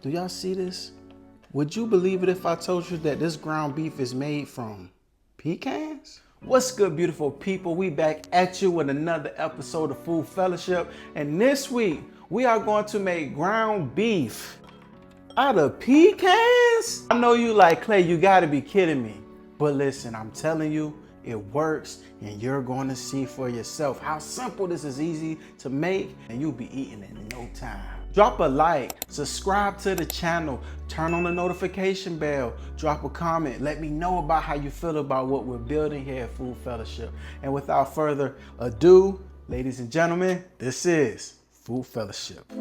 Do y'all see this? Would you believe it if I told you that this ground beef is made from pecans? What's good, beautiful people? We back at you with another episode of Food Fellowship. And this week, we are going to make ground beef out of pecans? I know you like, Clay, you gotta be kidding me. But listen, I'm telling you, it works, and you're going to see for yourself how simple this is, easy to make, and you'll be eating in no time. Drop a like, subscribe to the channel, turn on the notification bell, drop a comment, let me know about how you feel about what we're building here at Food Fellowship. And without further ado, ladies and gentlemen, this is Food Fellowship.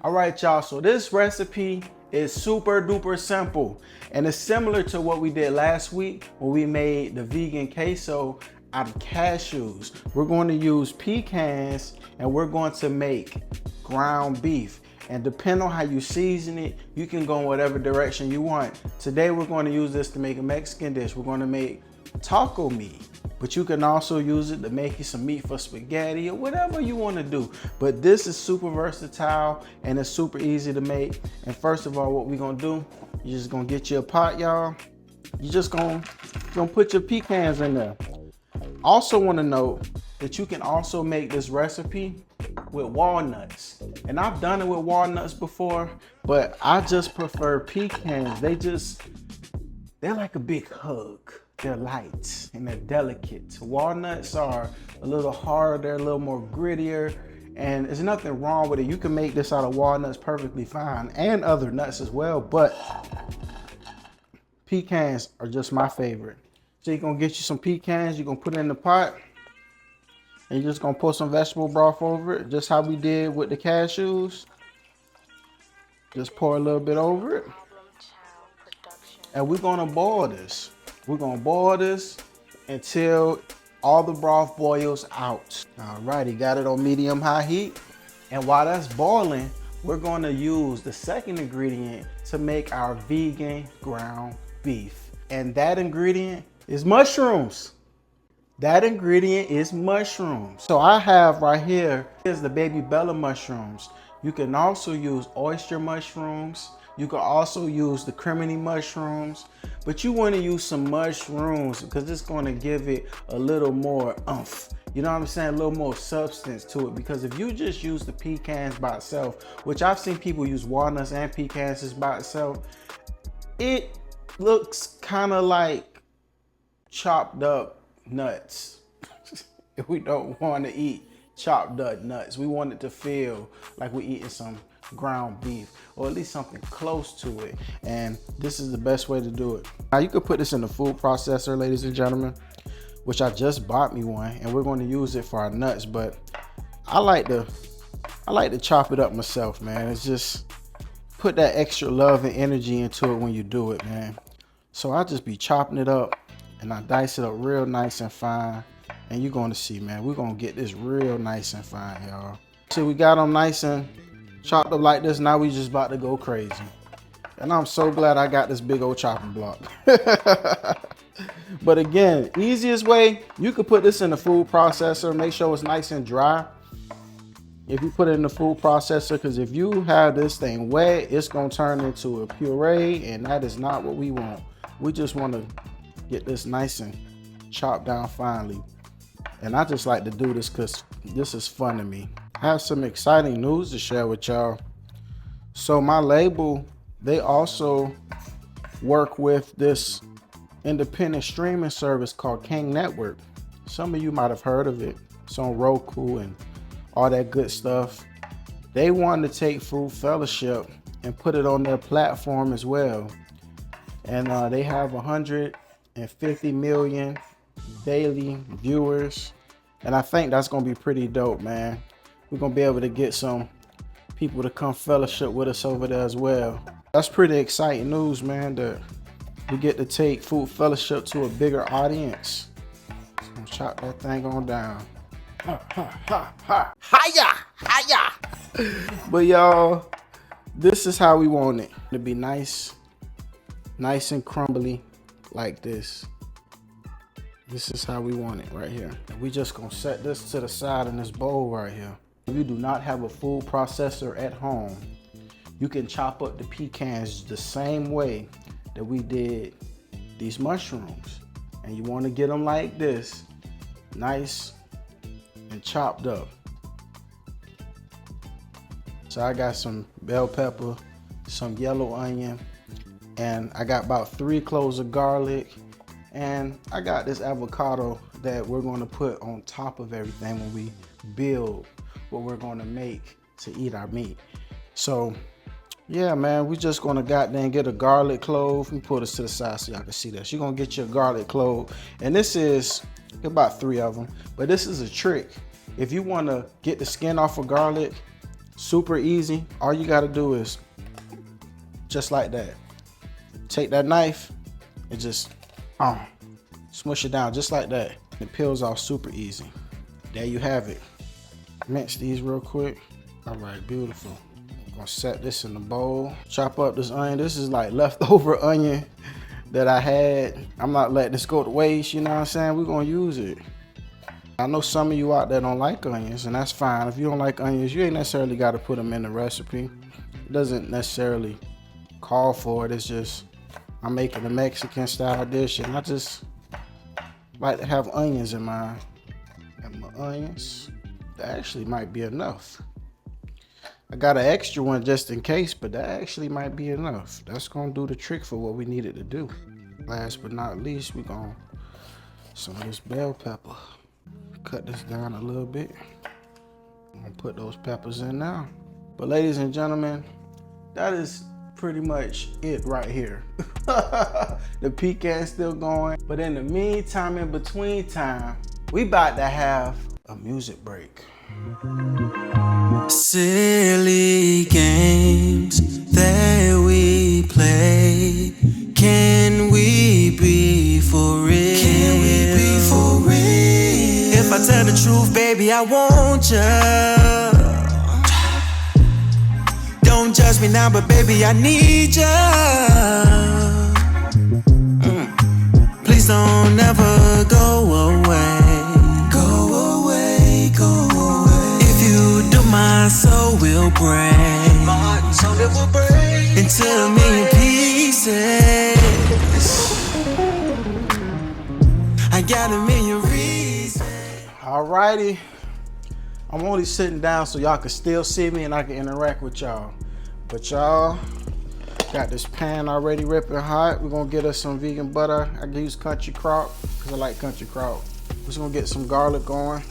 All right, y'all, so this recipe is super duper simple, and it's similar to what we did last week when we made the vegan queso out of cashews. We're going to use pecans, and we're going to make ground beef. And depending on how you season it, you can go in whatever direction you want. Today, we're going to use this to make a Mexican dish. We're going to make taco meat. But you can also use it to make you some meat for spaghetti or whatever you want to do. But this is super versatile and it's super easy to make. And first of all, what we're gonna do, you're just gonna get you a pot, y'all. You're just gonna put your pecans in there. Also want to note that you can also make this recipe with walnuts. And I've done it with walnuts before, but I just prefer pecans. They're like a big hug. They're light and they're delicate. Walnuts are a little harder, they're a little more grittier, and there's nothing wrong with it. You can make this out of walnuts perfectly fine, and other nuts as well, but pecans are just my favorite. So you're gonna get you some pecans, you're gonna put it in the pot, and you're just gonna pour some vegetable broth over it, just how we did with the cashews. Just pour a little bit over it. And we're gonna boil this. We're gonna boil this until all the broth boils out. Alrighty, got it on medium-high heat. And while that's boiling, we're gonna use the second ingredient to make our vegan ground beef. And that ingredient is mushrooms. That ingredient is mushrooms. So I have right here, here's the baby Bella mushrooms. You can also use oyster mushrooms. You can also use the criminy mushrooms, but you want to use some mushrooms because it's going to give it a little more oomph. You know what I'm saying? A little more substance to it, because if you just use the pecans by itself, which I've seen people use walnuts and pecans just by itself, it looks kind of like chopped up nuts. If we don't want to eat chopped up nuts, we want it to feel like we're eating some ground beef, or at least something close to it. And this is the best way to do it. Now you could put this in the food processor, ladies and gentlemen, which I just bought me one, and we're going to use it for our nuts. But I like to chop it up myself, man. It's just put that extra love and energy into it when you do it, man. So I just be chopping it up, and I dice it up real nice and fine. And you're going to see, man, we're going to get this real nice and fine, y'all. So we got them nice and chopped up like this. Now we just about to go crazy. And I'm so glad I got this big old chopping block. But again, easiest way, you could put this in the food processor. Make sure it's nice and dry if you put it in the food processor, because if you have this thing wet, it's going to turn into a puree, and that is not what we want. We just want to get this nice and chopped down finely. And I just like to do this because this is fun to me. I have some exciting news to share with y'all. So my label, they also work with this independent streaming service called King Network. Some of you might have heard of it. It's on Roku and all that good stuff. They wanted to take Food Fellowship and put it on their platform as well. And they have 150 million daily viewers. And I think that's gonna be pretty dope, man. We're gonna be able to get some people to come fellowship with us over there as well. That's pretty exciting news, man, that we get to take Food Fellowship to a bigger audience. So I'm gonna chop that thing on down. Ha, ha, ha, ha. Hiya, hiya. But y'all, this is how we want it to be, nice and crumbly like this. This is how we want it right here. And we just gonna set this to the side in this bowl right here. If you do not have a food processor at home, you can chop up the pecans the same way that we did these mushrooms. And you want to get them like this, nice and chopped up. So I got some bell pepper, some yellow onion, and I got about 3 cloves of garlic, and I got this avocado that we're going to put on top of everything when we build what we're going to make to eat our meat. So yeah, man, we just gonna goddamn get a garlic clove. Let me pull this to the side so y'all can see this. You're gonna get your garlic clove, and this is about 3 of them, but this is a trick. If you wanna get the skin off of garlic, super easy. All you gotta do is just like that. Take that knife and just smush it down just like that. It peels off super easy. There you have it. Mince these real quick. All right, beautiful. Gonna set this in the bowl. Chop up this onion. This is like leftover onion that I had. I'm not letting this go to waste, you know what I'm saying? We're gonna use it. I know some of you out there don't like onions, and that's fine. If you don't like onions, you ain't necessarily gotta put them in the recipe. It doesn't necessarily call for it. It's just, I'm making a Mexican style dish, and I just like to have onions in mine. And my onions, that actually might be enough. I got an extra one just in case, but that actually might be enough. That's gonna do the trick for what we needed to do. Last but not least, we're gonna some of this bell pepper. Cut this down a little bit. I'm gonna put those peppers in now. But ladies and gentlemen, that is pretty much it right here. The pecan's still going, but in the meantime, in between time, we about to have a music break. Silly games that we play. Can we be for real? Can we be for real? If I tell the truth, baby, I want ya. Don't judge me now, but baby, I need ya. Please don't ever go away. Go away, go away. My soul will break. My soul it will break into a million pieces. I got a million reasons. Alrighty, I'm only sitting down so y'all can still see me and I can interact with y'all. But y'all got this pan already ripping hot. We're gonna get us some vegan butter. I can use country crock because I like country crock. We're just gonna get some garlic going.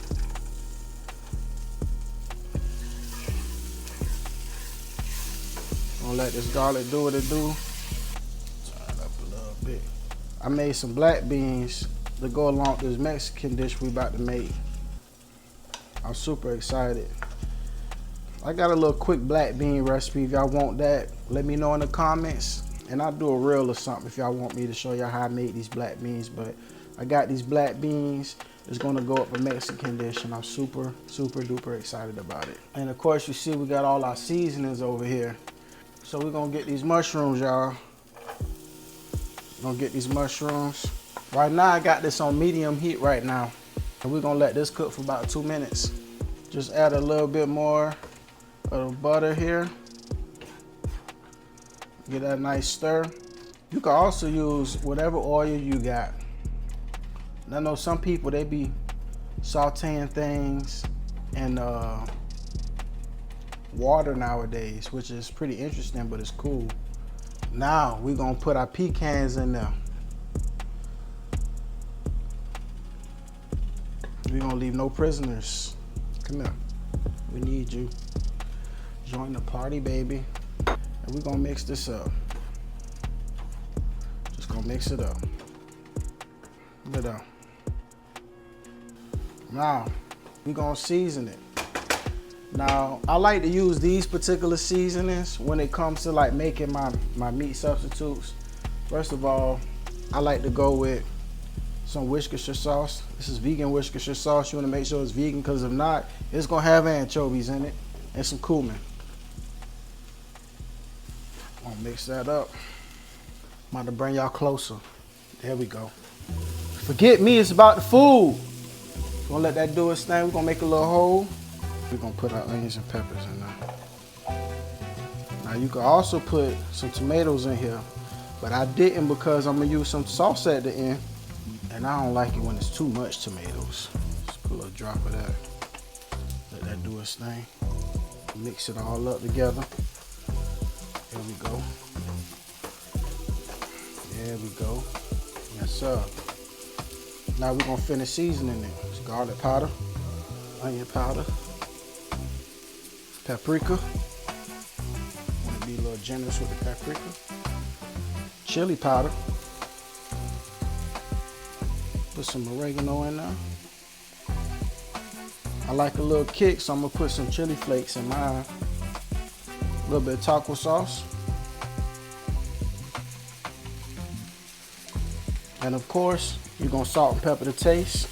Gonna let this garlic do what it do. Turn it up a little bit. I made some black beans to go along with this Mexican dish we about to make. I'm super excited. I got a little quick black bean recipe. If y'all want that, let me know in the comments. And I'll do a reel or something if y'all want me to show y'all how I made these black beans. But I got these black beans. It's gonna go up a Mexican dish, and I'm super, super duper excited about it. And of course, you see we got all our seasonings over here. So we're gonna get these mushrooms, y'all. Gonna get these mushrooms. Right now, I got this on medium heat right now. And we're gonna let this cook for about 2 minutes. Just add a little bit more of the butter here. Get that nice stir. You can also use whatever oil you got. I know some people, they be sauteing things and water nowadays, which is pretty interesting, but it's cool. Now we're gonna put our pecans in there. We're gonna leave no prisoners. Come here, we need you. Join the party, baby. And we're gonna mix this up. Just gonna mix it up. Look at that. Now we're gonna season it. Now, I like to use these particular seasonings when it comes to like making my meat substitutes. First of all, I like to go with some Worcestershire sauce. This is vegan Worcestershire sauce. You want to make sure it's vegan, because if not, it's gonna have anchovies in it and some cumin. I'm gonna mix that up. I'm about to bring y'all closer. There we go. Forget me, it's about the food. Gonna let that do its thing. We're gonna make a little hole. We're gonna put our onions and peppers in there. Now you can also put some tomatoes in here, but I didn't because I'm gonna use some sauce at the end, and I don't like it when it's too much tomatoes. Just put a little drop of that. Let that do its thing. Mix it all up together. Here we go. There we go. Yes, sir. Now we're gonna finish seasoning it. It's garlic powder, onion powder, paprika. Want to be a little generous with the paprika. Chili powder. Put some oregano in there. I like a little kick, so I'm gonna put some chili flakes in mine. A little bit of taco sauce. And of course, you're gonna salt and pepper to taste.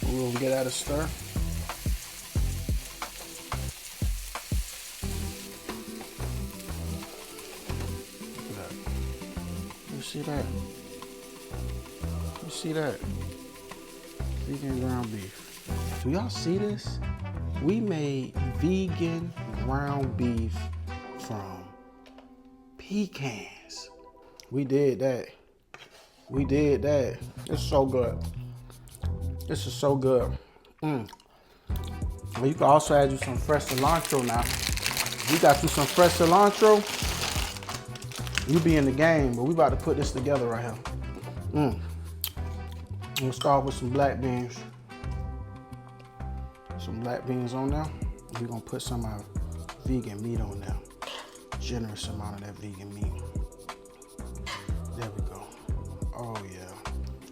We're gonna get that a stir. You see that? You see that? Vegan ground beef. Do y'all see this? We made vegan ground beef from pecans. We did that. We did that. It's so good. This is so good. Well, you can also add you some fresh cilantro now. If you got you some fresh cilantro, you be in the game, but we about to put this together right here. I'm gonna start with some black beans. Some black beans on there. We're gonna put some of our vegan meat on there. Generous amount of that vegan meat. There we go. Oh yeah.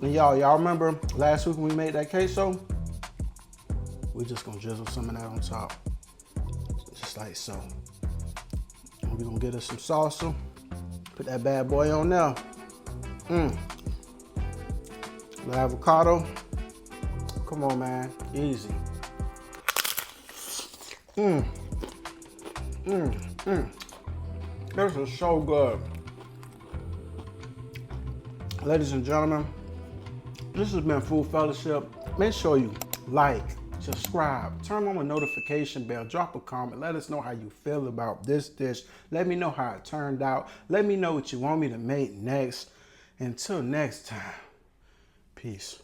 And y'all remember last week when we made that queso? We're just gonna drizzle some of that on top. Just like so. And we're gonna get us some salsa. Put that bad boy on there. The avocado. Come on, man. Easy. This is so good. Ladies and gentlemen, this has been Food Fellowship. Make sure you like, subscribe, turn on the notification bell, drop a comment, let us know how you feel about this dish. Let me know how it turned out. Let me know what you want me to make next. Until next time, peace.